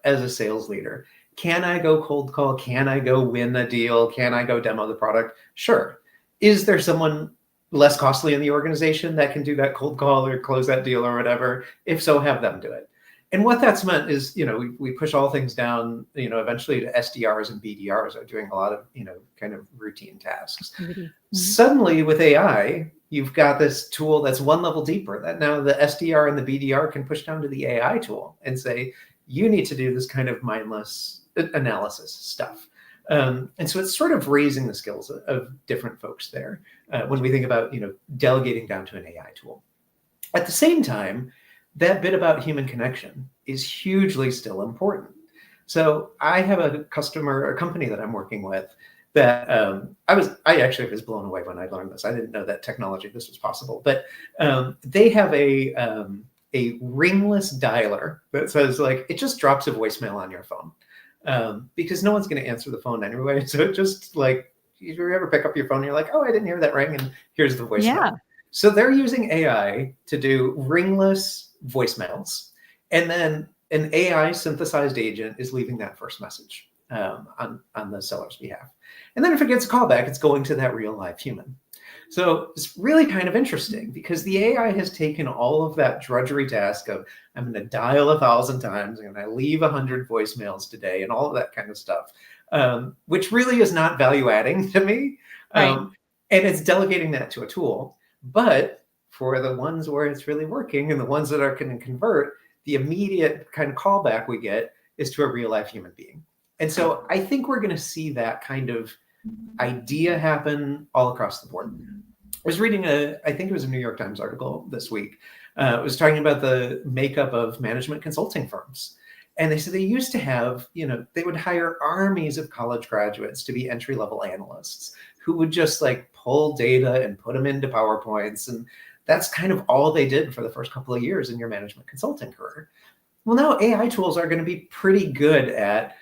as a sales leader, can I go cold call? Can I go win a deal? Can I go demo the product? Sure. Is there someone less costly in the organization that can do that cold call or close that deal or whatever? If so, have them do it. And what that's meant is, we push all things down, eventually to SDRs and BDRs are doing a lot of, kind of routine tasks. Mm-hmm. Suddenly with AI, you've got this tool that's one level deeper that now the SDR and the BDR can push down to the AI tool and say, you need to do this kind of mindless analysis stuff. And so it's sort of raising the skills of different folks there when we think about, delegating down to an AI tool. At the same time, that bit about human connection is hugely still important. So I have a company that I'm working with that I actually was blown away when I learned this. I didn't know that this was possible, but they have a ringless dialer that says, like, it just drops a voicemail on your phone because no one's going to answer the phone anyway. So it just, like, if you ever pick up your phone and you're like, oh, I didn't hear that ring, and here's the voicemail. Yeah. So they're using AI to do ringless voicemails, and then an AI synthesized agent is leaving that first message on the seller's behalf. And then if it gets a call back, it's going to that real live human. So it's really kind of interesting because the AI has taken all of that drudgery task of, I'm going to dial 1,000 times, I'm going to leave 100 voicemails today, and all of that kind of stuff, which really is not value adding to me. Right. And it's delegating that to a tool. But for the ones where it's really working and the ones that are going to convert, the immediate kind of callback we get is to a real life human being. And so I think we're going to see that kind of idea happen all across the board. I was reading I think it was a New York Times article this week. It was talking about the makeup of management consulting firms. And they said they used to have, they would hire armies of college graduates to be entry-level analysts who would just, like, pull data and put them into PowerPoints. And that's kind of all they did for the first couple of years in your management consulting career. Well, now AI tools are going to be pretty good at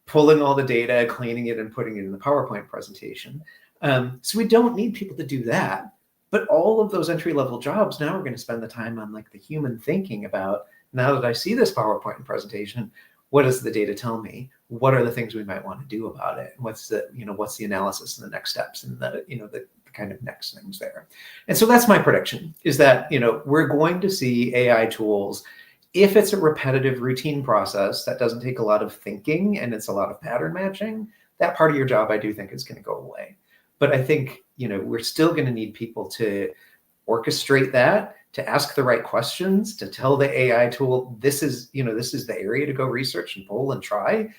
pulling all the data, cleaning it, and putting it in the PowerPoint presentation. So we don't need people to do that. But all of those entry-level jobs now are going to spend the time on, like, the human thinking about, now that I see this PowerPoint presentation, what does the data tell me? What are the things we might want to do about it? What's the analysis and the next steps and the kind of next things there? And so that's my prediction, is that, we're going to see AI tools. If it's a repetitive routine process that doesn't take a lot of thinking and it's a lot of pattern matching, that part of your job, I do think, is going to go away. But I think, we're still going to need people to orchestrate that, to ask the right questions, to tell the AI tool, this is the area to go research and pull and try.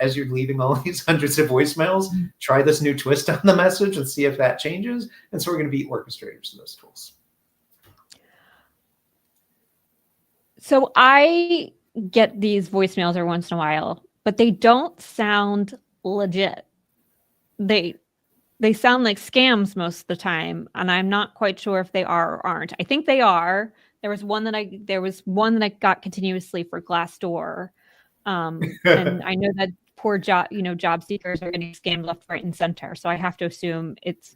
As you're leaving all these hundreds of voicemails, try this new twist on the message and see if that changes. And so we're going to be orchestrators of those tools. So I get these voicemails every once in a while, but they don't sound legit. They sound like scams most of the time, and I'm not quite sure if they are or aren't. I think they are. There was one that I got continuously for Glassdoor, and I know that poor job seekers are getting scammed left, right, and center. So I have to assume it's.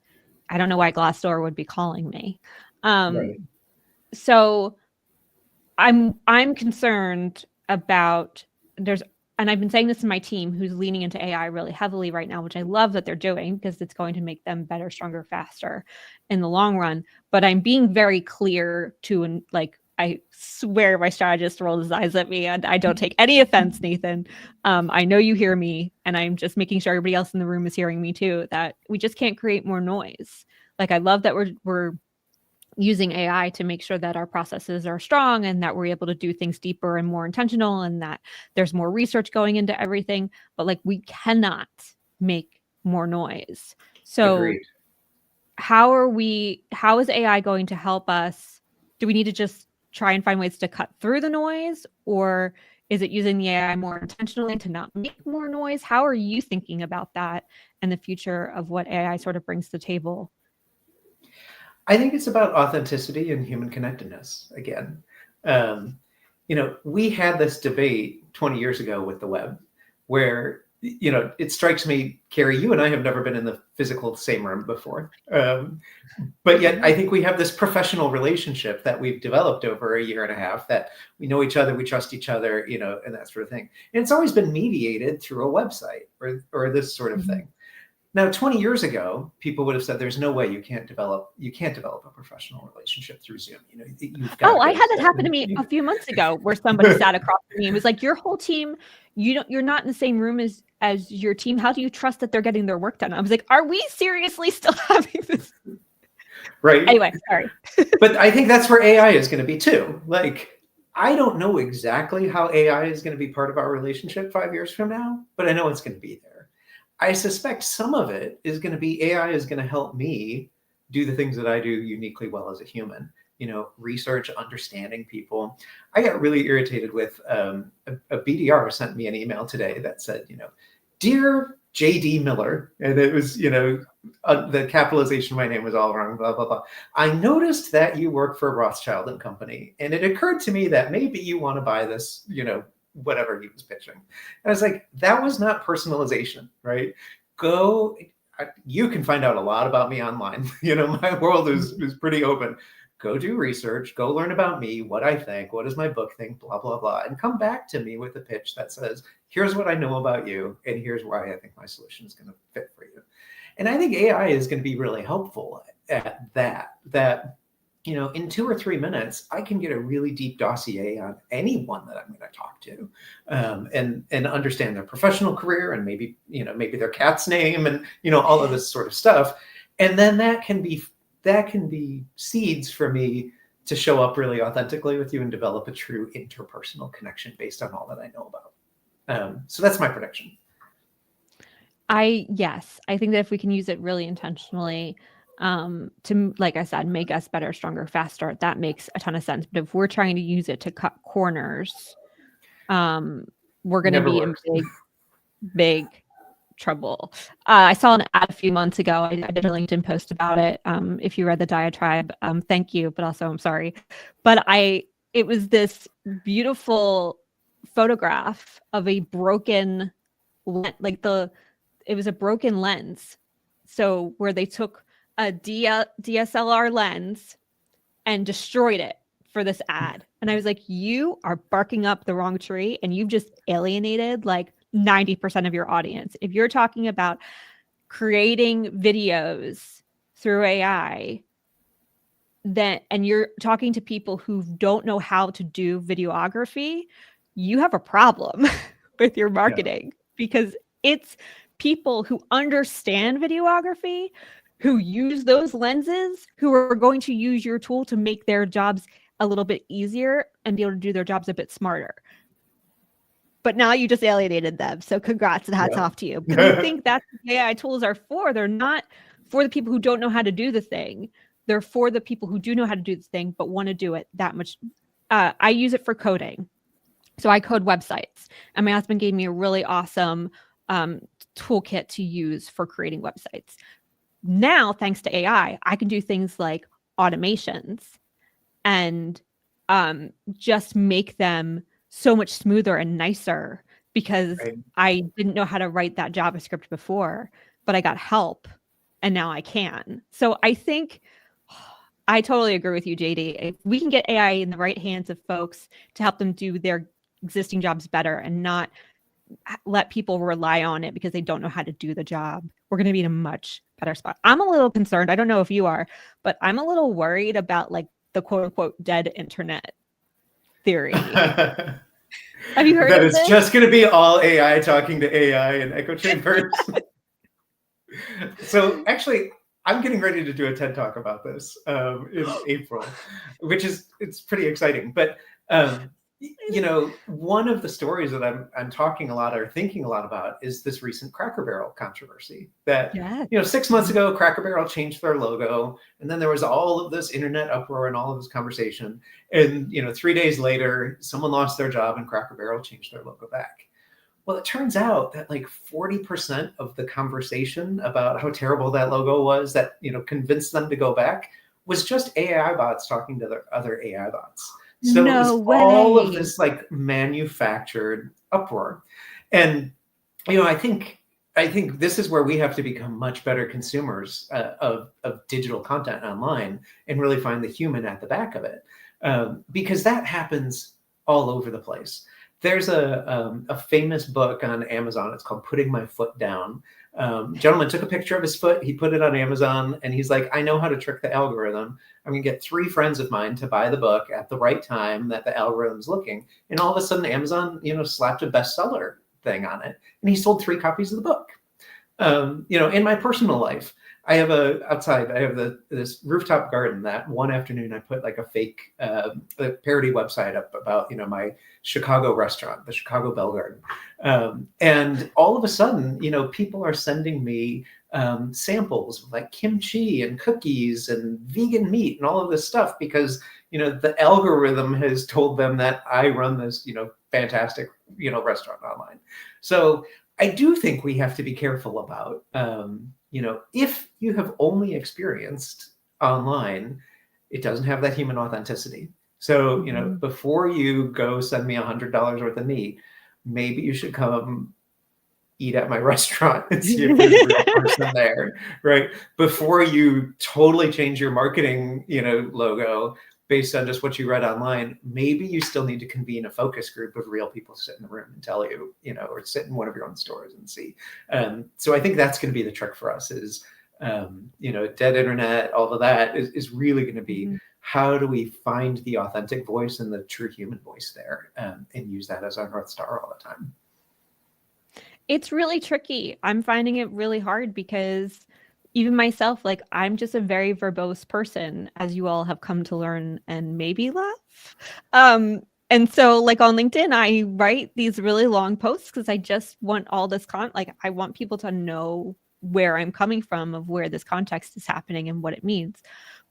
I don't know why Glassdoor would be calling me. Right. So I'm concerned about, there's and I've been saying this to my team who's leaning into AI really heavily right now, which I love that they're doing because it's going to make them better, stronger, faster in the long run. But I'm being very clear to, and like, I swear my strategist rolled his eyes at me, and I don't take any offense, Nathan. I know you hear me, and I'm just making sure everybody else in the room is hearing me too, that we just can't create more noise. Like, I love that we're using AI to make sure that our processes are strong and that we're able to do things deeper and more intentional and that there's more research going into everything. But like, we cannot make more noise. So Agreed. how is AI going to help us? Do we need to just try and find ways to cut through the noise, or is it using the AI more intentionally to not make more noise? How are you thinking about that and the future of what AI sort of brings to the table? I think it's about authenticity and human connectedness again. We had this debate 20 years ago with the web where, it strikes me, Carrie, you and I have never been in the physical same room before. But yet I think we have this professional relationship that we've developed over a year and a half, that we know each other, we trust each other, and that sort of thing. And it's always been mediated through a website or this sort of thing. Now, 20 years ago, people would have said, "There's no way you can't develop a professional relationship through Zoom." You've got. Oh, I had that happen to me a few months ago, where somebody sat across from me and was like, "Your whole team, you're not in the same room as your team. How do you trust that they're getting their work done?" I was like, "Are we seriously still having this?" Right. Anyway, sorry. But I think that's where AI is going to be too. Like, I don't know exactly how AI is going to be part of our relationship 5 years from now, but I know it's going to be there. I suspect some of it is going to be AI is going to help me do the things that I do uniquely well as a human, research, understanding people. I got really irritated with a BDR sent me an email today that said, "Dear JD Miller," and it was, the capitalization of my name was all wrong, blah, blah, blah. "I noticed that you work for Rothschild and Company, and it occurred to me that maybe you want to buy this, whatever he was pitching." And I was like, that was not personalization, right? You can find out a lot about me online. My world is pretty open. Go do research, go learn about me, what I think, what does my book think, blah, blah, blah, and come back to me with a pitch that says, here's what I know about you, and here's why I think my solution is going to fit for you. And I think AI is going to be really helpful at that, in 2 or 3 minutes, I can get a really deep dossier on anyone that I'm going to talk to, and understand their professional career and maybe their cat's name and, all of this sort of stuff. And then that can be seeds for me to show up really authentically with you and develop a true interpersonal connection based on all that I know about. So that's my prediction. Yes, I think that if we can use it really intentionally, to, like I said, make us better, stronger, faster, that makes a ton of sense. But if we're trying to use it to cut corners, we're going to be in big trouble. I saw an ad a few months ago. I did a LinkedIn post about it. If you read the diatribe, thank you, but also I'm sorry. But it was this beautiful photograph of a broken, it was a broken lens. So where they took a DSLR lens and destroyed it for this ad. And I was like, you are barking up the wrong tree, and you've just alienated like 90% of your audience. If you're talking about creating videos through AI, and you're talking to people who don't know how to do videography, you have a problem with your marketing, because it's people who understand videography, who use those lenses, who are going to use your tool to make their jobs a little bit easier and be able to do their jobs a bit smarter. But now you just alienated them. So congrats and hats off to you. But I think that's what AI tools are for. They're not for the people who don't know how to do the thing. They're for the people who do know how to do the thing, but want to do it that much. I use it for coding. So I code websites, and my husband gave me a really awesome toolkit to use for creating websites. Now, thanks to AI, I can do things like automations and just make them so much smoother and nicer, because I didn't know how to write that JavaScript before, but I got help and now I can. So I think I totally agree with you, JD. If we can get AI in the right hands of folks to help them do their existing jobs better and not let people rely on it because they don't know how to do the job, we're going to be in a much better spot. I'm a little concerned. I don't know if you are, but I'm a little worried about like the quote unquote dead internet theory. Have you heard That of it's this? just going to be all AI talking to AI in echo chambers. So actually, I'm getting ready to do a TED Talk about this in April, it's pretty exciting. But one of the stories that I'm talking a lot or thinking a lot about is this recent Cracker Barrel controversy. That 6 months ago, Cracker Barrel changed their logo, and then there was all of this internet uproar and all of this conversation. And 3 days later, someone lost their job, and Cracker Barrel changed their logo back. Well, it turns out that like 40% of the conversation about how terrible that logo was that, convinced them to go back was just AI bots talking to their other AI bots. So it was all of this like manufactured uproar. And, I think this is where we have to become much better consumers of digital content online and really find the human at the back of it. Because that happens all over the place. There's a famous book on Amazon. It's called Putting My Foot Down. Gentleman took a picture of his foot. He put it on Amazon, and he's like, I know how to trick the algorithm. I'm going to get 3 friends of mine to buy the book at the right time that the algorithm's looking. And all of a sudden, Amazon, slapped a bestseller thing on it. And he sold 3 copies of the book. In my personal life, I have this rooftop garden that one afternoon I put like a fake parody website up about, my Chicago restaurant, the Chicago Bell Garden. And all of a sudden, people are sending me samples of like kimchi and cookies and vegan meat and all of this stuff because, the algorithm has told them that I run this, fantastic, restaurant online. So I do think we have to be careful about, if you have only experienced online, it doesn't have that human authenticity. So, before you go send me $100 worth of meat, maybe you should come eat at my restaurant and see if there's a real person there, right? Before you totally change your marketing, logo based on just what you read online, maybe you still need to convene a focus group of real people sit in the room and tell you, or sit in one of your own stores and see. So I think that's going to be the trick for us is, dead internet, all of that is really going to be how do we find the authentic voice and the true human voice there and use that as our North Star all the time. It's really tricky. I'm finding it really hard because even myself, like I'm just a very verbose person, as you all have come to learn and maybe love. And so like on LinkedIn, I write these really long posts because I just want all this like I want people to know where I'm coming from, of where this context is happening and what it means.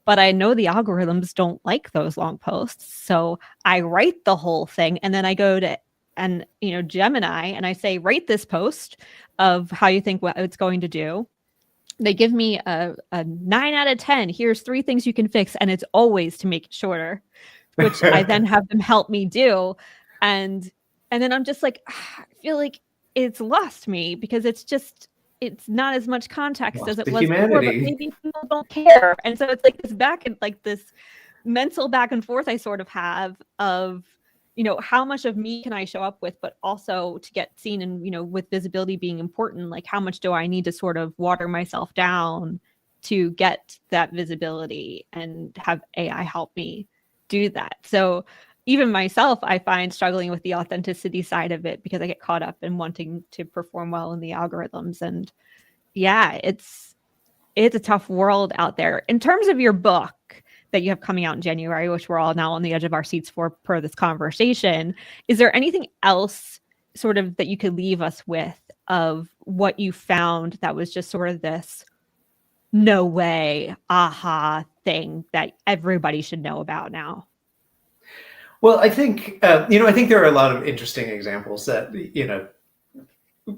But I know the algorithms don't like those long posts. So I write the whole thing and then I go to Gemini and I say, write this post of how you think what it's going to do. They give me a 9 out of 10. Here's 3 things you can fix. And it's always to make it shorter, which I then have them help me do. And then I'm just like, I feel like it's lost me because it's not as much context as it was before, but maybe people don't care. And so it's like this mental back and forth I sort of have of, how much of me can I show up with, but also to get seen and, with visibility being important, like how much do I need to sort of water myself down to get that visibility and have AI help me do that. So even myself, I find struggling with the authenticity side of it because I get caught up in wanting to perform well in the algorithms. And yeah, it's a tough world out there. In terms of your book that you have coming out in January, which we're all now on the edge of our seats for per this conversation, is there anything else sort of that you could leave us with of what you found that was just sort of this no way, aha thing that everybody should know about now? Well, I think, I think there are a lot of interesting examples that,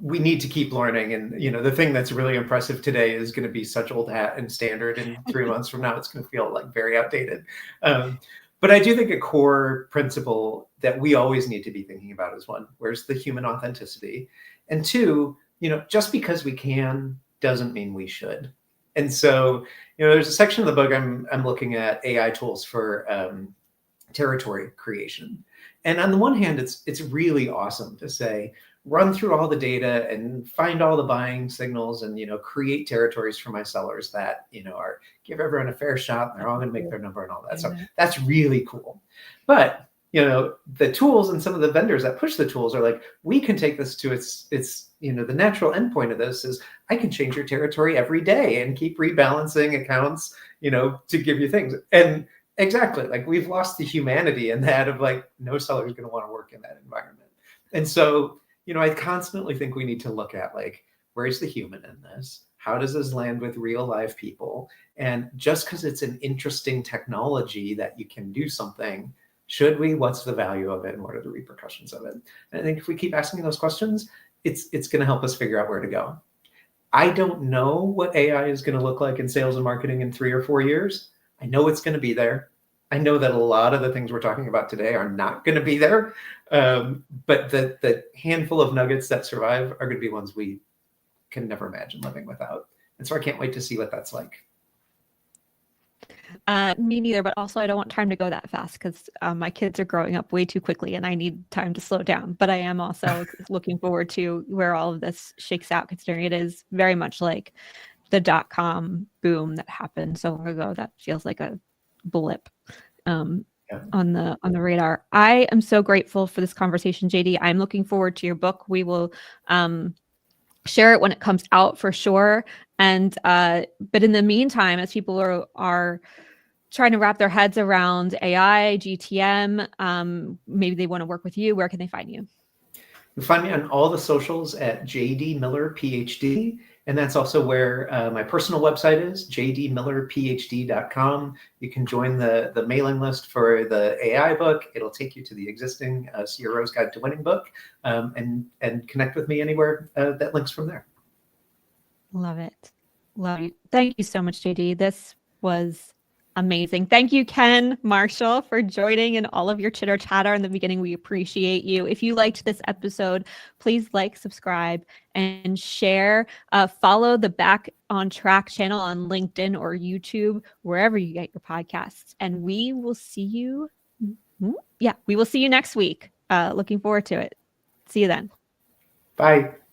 we need to keep learning. And, the thing that's really impressive today is going to be such old hat and standard. And 3 months from now, it's going to feel like very outdated. But I do think a core principle that we always need to be thinking about is 1, where's the human authenticity? And 2, just because we can doesn't mean we should. And so, there's a section of the book I'm looking at AI tools for territory creation. And on the one hand, it's really awesome to say, run through all the data and find all the buying signals and, create territories for my sellers that, are give everyone a fair shot and they're all going to make their number and all that. So that's really cool. But, the tools and some of the vendors that push the tools are like, we can take this to its, the natural endpoint of this is I can change your territory every day and keep rebalancing accounts, to give you things. And exactly, like we've lost the humanity in that of like, no seller is going to want to work in that environment. And so, I constantly think we need to look at like, where's the human in this? How does this land with real live people? And just because it's an interesting technology that you can do something, should we? What's the value of it? And what are the repercussions of it? And I think if we keep asking those questions, it's going to help us figure out where to go. I don't know what AI is going to look like in sales and marketing in 3 or 4 years. I know it's going to be there. I know that a lot of the things we're talking about today are not going to be there. But the handful of nuggets that survive are going to be ones we can never imagine living without. And so I can't wait to see what that's like. Me neither, but also I don't want time to go that fast because my kids are growing up way too quickly and I need time to slow down. But I am also looking forward to where all of this shakes out, considering it is very much like the .com boom that happened so long ago. That feels like a blip on the radar. I am so grateful for this conversation, JD. I'm looking forward to your book. We will share it when it comes out for sure. And but in the meantime, as people are trying to wrap their heads around AI, GTM, maybe they want to work with you, where can they find you? You can find me on all the socials at JD Miller PhD. And that's also where my personal website is, jdmillerphd.com. You can join the mailing list for the AI book. It'll take you to the existing CRO's Guide to Winning book, and connect with me anywhere that links from there. Love it. Love you. Thank you so much, JD. This was amazing. Thank you, Ken Marshall, for joining and all of your chitter chatter in the beginning. We appreciate you. If you liked this episode, please like, subscribe, and share. Follow the Back on Track channel on LinkedIn or YouTube, wherever you get your podcasts. And we will see you. We will see you next week. Looking forward to it. See you then. Bye.